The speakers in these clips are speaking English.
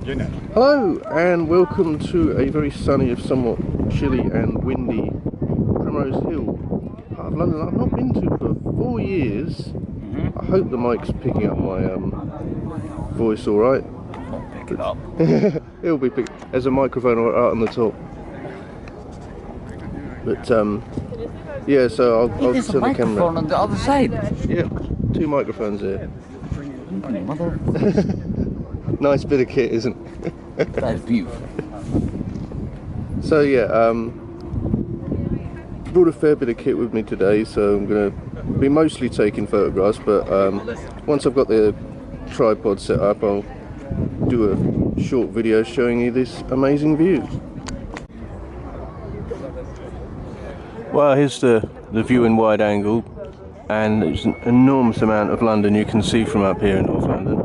Hello and welcome to a very sunny, if somewhat chilly and windy Primrose Hill, part of London I've not been to for 4 years. I hope the mic's picking up my voice alright. Pick it up. It'll be picked. There's a microphone right on the top. But yeah, so I'll turn the camera on the other side. Yeah, 2 microphones here. Mother. Nice bit of kit, isn't it? That's beautiful. So yeah, brought a fair bit of kit with me today, so I'm going to be mostly taking photographs, but once I've got the tripod set up, I'll do a short video showing you this amazing view. Well, here's the view in wide angle, and there's an enormous amount of London you can see from up here in North London.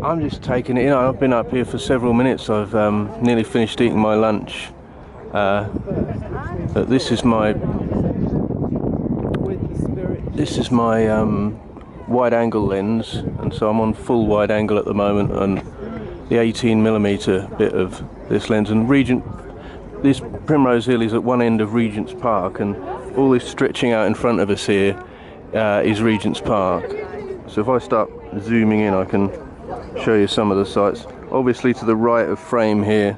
I'm just taking it in. I've been up here for several minutes. I've nearly finished eating my lunch. But this is my wide angle lens, and so I'm on full wide angle at the moment on the 18mm bit of this lens. And this Primrose Hill is at one end of Regent's Park, and all this stretching out in front of us here is Regent's Park. So if I start zooming in, I can show you some of the sights. Obviously to the right of frame here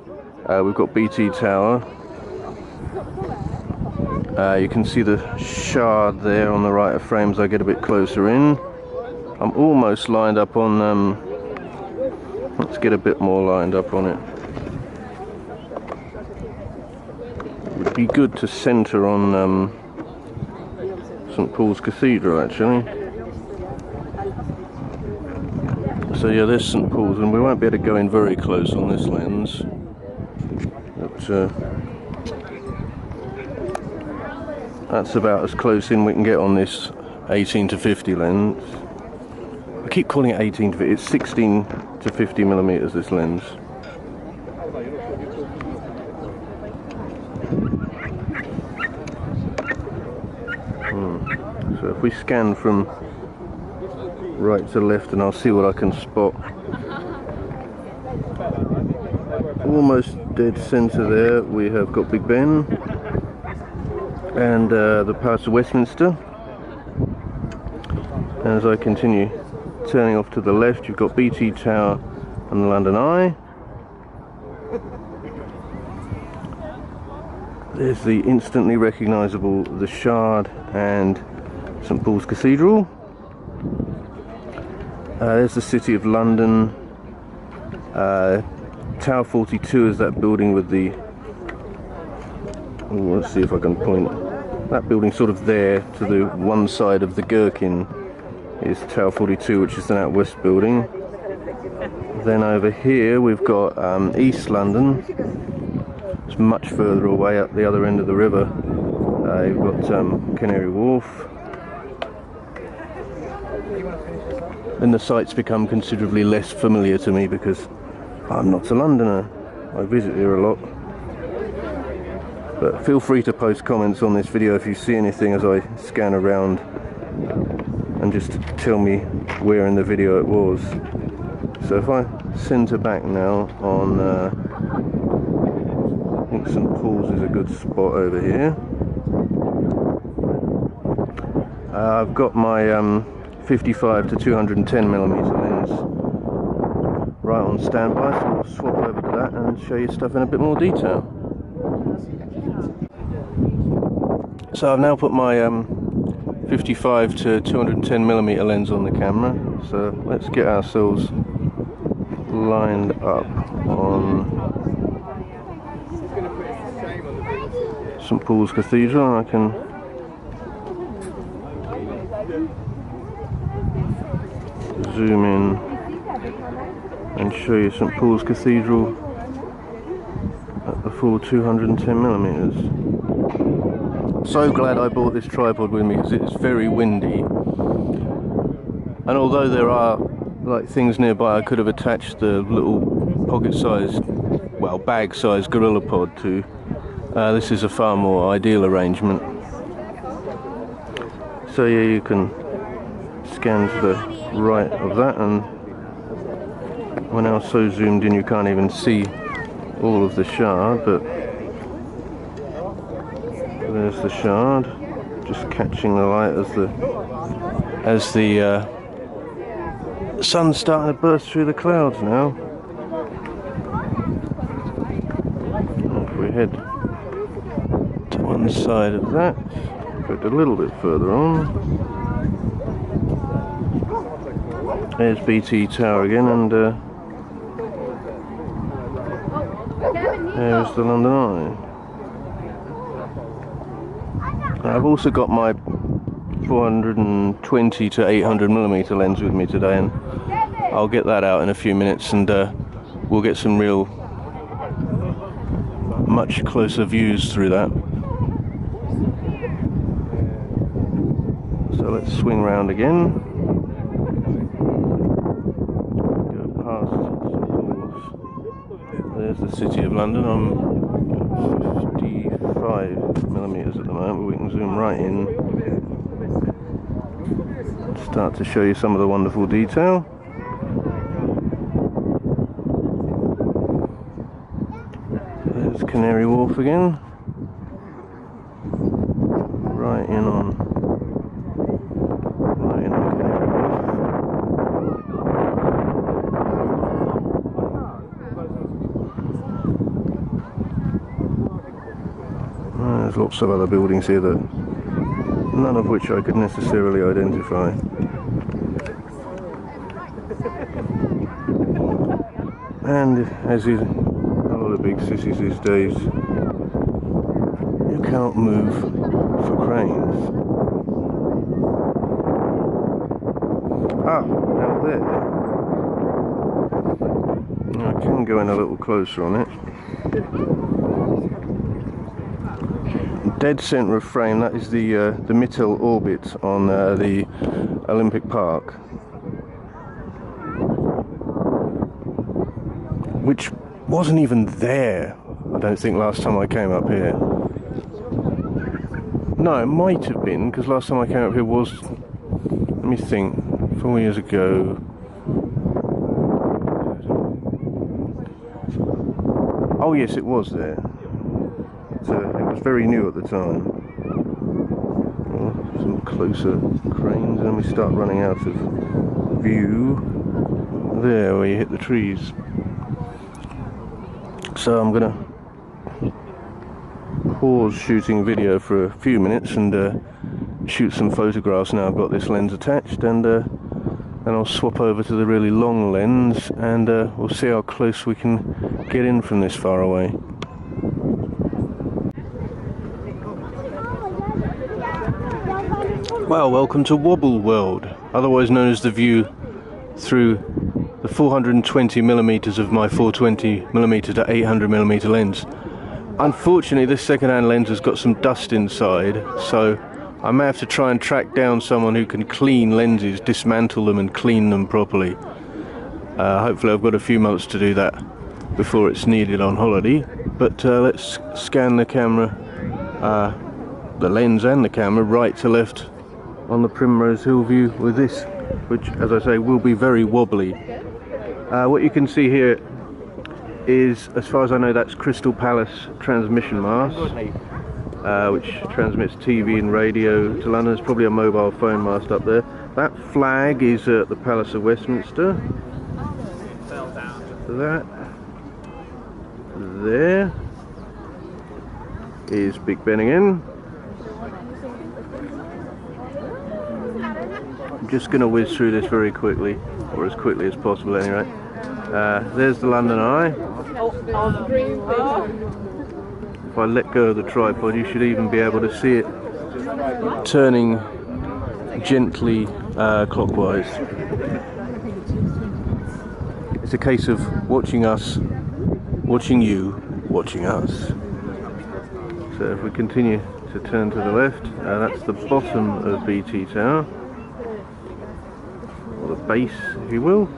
we've got BT Tower. You can see the Shard there on the right of frame as I get a bit closer in. I'm almost lined up on let's get a bit more lined up on it. It would be good to centre on St Paul's Cathedral actually. So yeah, there's St Paul's, and we won't be able to go in very close on this lens. But that's about as close in we can get on this 18 to 50 lens. I keep calling it 18 to 50, it's 16 to 50mm this lens. So if we scan from right to left, and I'll see what I can spot. Almost dead centre there we have got Big Ben and the Palace of Westminster. And as I continue turning off to the left, you've got BT Tower and the London Eye. There's the instantly recognisable the Shard and St Paul's Cathedral. There's the City of London. Tower 42 is that building with the... let's see if I can point. That building sort of there to the one side of the Gherkin is Tower 42, which is the NatWest building. Then over here we've got East London. It's much further away up the other end of the river. You've got Canary Wharf. Then the sites become considerably less familiar to me because I'm not a Londoner. I visit here a lot. But feel free to post comments on this video if you see anything as I scan around, and just tell me where in the video it was. So if I centre back now on, I think St Paul's is a good spot over here. I've got my 55 to 210mm lens right on standby, so we'll swap over to that and show you stuff in a bit more detail. So I've now put my 55 to 210mm lens on the camera, so let's get ourselves lined up on St Paul's Cathedral, and I can zoom in and show you St Paul's Cathedral at the full 210mm. So glad I bought this tripod with me because it's very windy, and although there are like things nearby I could have attached the little pocket-sized, well, bag-sized Gorilla Pod to, this is a far more ideal arrangement. So yeah, you can scan to the right of that, and when I was so zoomed in you can't even see all of the Shard, but there's the Shard, just catching the light as the sun's starting to burst through the clouds now. If we head to one side of that, but a little bit further on, there's BT Tower again, and there's the London Eye. I've also got my 420 to 800mm lens with me today, and I'll get that out in a few minutes, and we'll get some real much closer views through that. So let's swing round again, go past St Paul's. There's the City of London. I'm 55mm at the moment, but we can zoom right in, start to show you some of the wonderful detail. There's Canary Wharf again, right in on Canary Wharf. There's lots of other buildings here that none of which I could necessarily identify. And as is a lot of big cities these days, you cannot move for cranes. Ah, out there. I can go in a little closer on it. Dead centre of frame, that is the Mittel orbit on the Olympic Park, which wasn't even there, I don't think, last time I came up here. No, it might have been, because last time I came up here was, let me think, 4 years ago. Oh yes, it was there. It was very new at the time. Well, some closer cranes, and we start running out of view there where you hit the trees. So I'm gonna pause shooting video for a few minutes and shoot some photographs now I've got this lens attached, and then I'll swap over to the really long lens, and we'll see how close we can get in from this far away. Well, welcome to Wobble World, otherwise known as the view through the 420mm of my 420mm to 800mm lens. Unfortunately, this second-hand lens has got some dust inside, so I may have to try and track down someone who can clean lenses, dismantle them and clean them properly. Hopefully I've got a few months to do that before it's needed on holiday. But let's scan the camera, the lens and the camera, right to left on the Primrose Hill view with this, which, as I say, will be very wobbly. What you can see here is, as far as I know, that's Crystal Palace transmission mast, which transmits TV and radio to London. There's probably a mobile phone mast up there. That flag is at the Palace of Westminster. That there is Big Ben again. I'm just going to whiz through this very quickly, or as quickly as possible anyway. There's the London Eye. If I let go of the tripod, you should even be able to see it turning gently clockwise. It's a case of watching us, watching you, watching us. So if we continue to turn to the left, that's the bottom of BT Tower, or the base, if you will.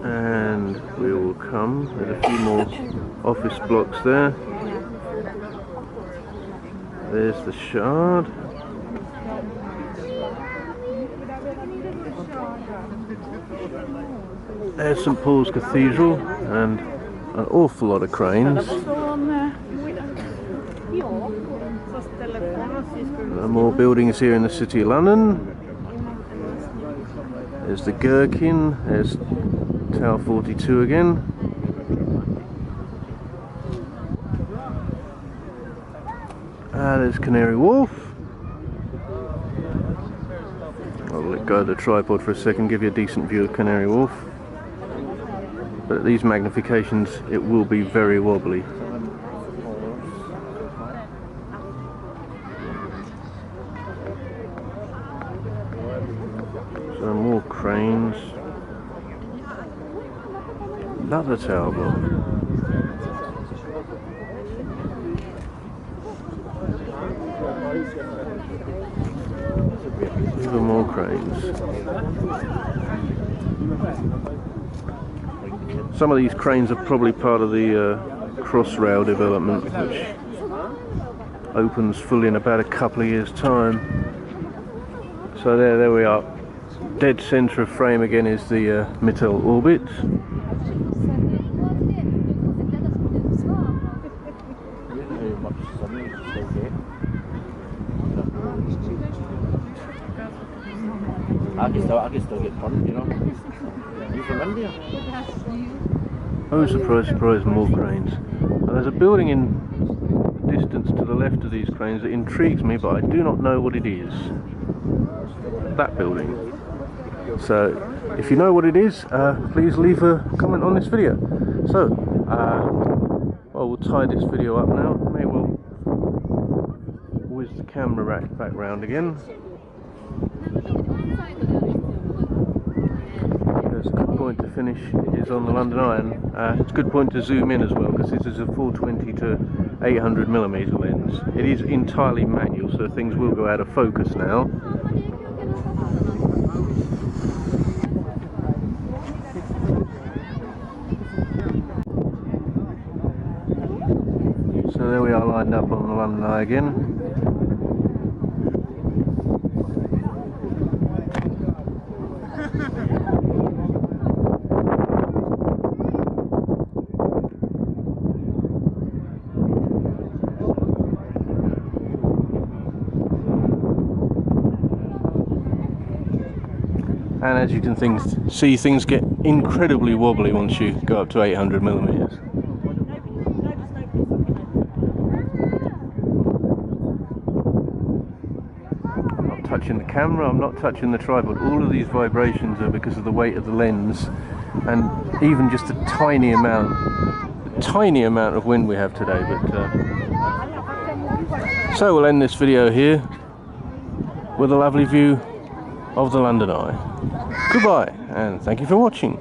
And we will come, there's a few more office blocks there. There's the Shard. There's St Paul's Cathedral and an awful lot of cranes. More buildings here in the City of London. There's the Gherkin, there's Tower 42 again. There's Canary Wharf. I'll let go of the tripod for a second, give you a decent view of Canary Wharf. But at these magnifications it will be very wobbly. So more cranes. Another tower block. Even more cranes. Some of these cranes are probably part of the Crossrail development, which opens fully in about a couple of years' time. So there we are. Dead centre of frame again is the Mittel Orbit. I can still get front, you know. You from India? Oh, surprise, surprise, more cranes. Now, there's a building in the distance to the left of these cranes that intrigues me, but I do not know what it is. That building. So, if you know what it is, please leave a comment on this video. So, well, we'll tie this video up now. May well whiz the camera rack back round again. There's a good point to finish is on the London Eye, and it's a good point to zoom in as well, because this is a 420 to 800mm lens. It is entirely manual, so things will go out of focus now. So there we are, lined up on the London Eye again. And as you can see, things get incredibly wobbly once you go up to 800mm. I'm not touching the camera, I'm not touching the tripod. All of these vibrations are because of the weight of the lens, and even just a tiny amount of wind we have today. But so we'll end this video here with a lovely view of the London Eye. Goodbye, and thank you for watching.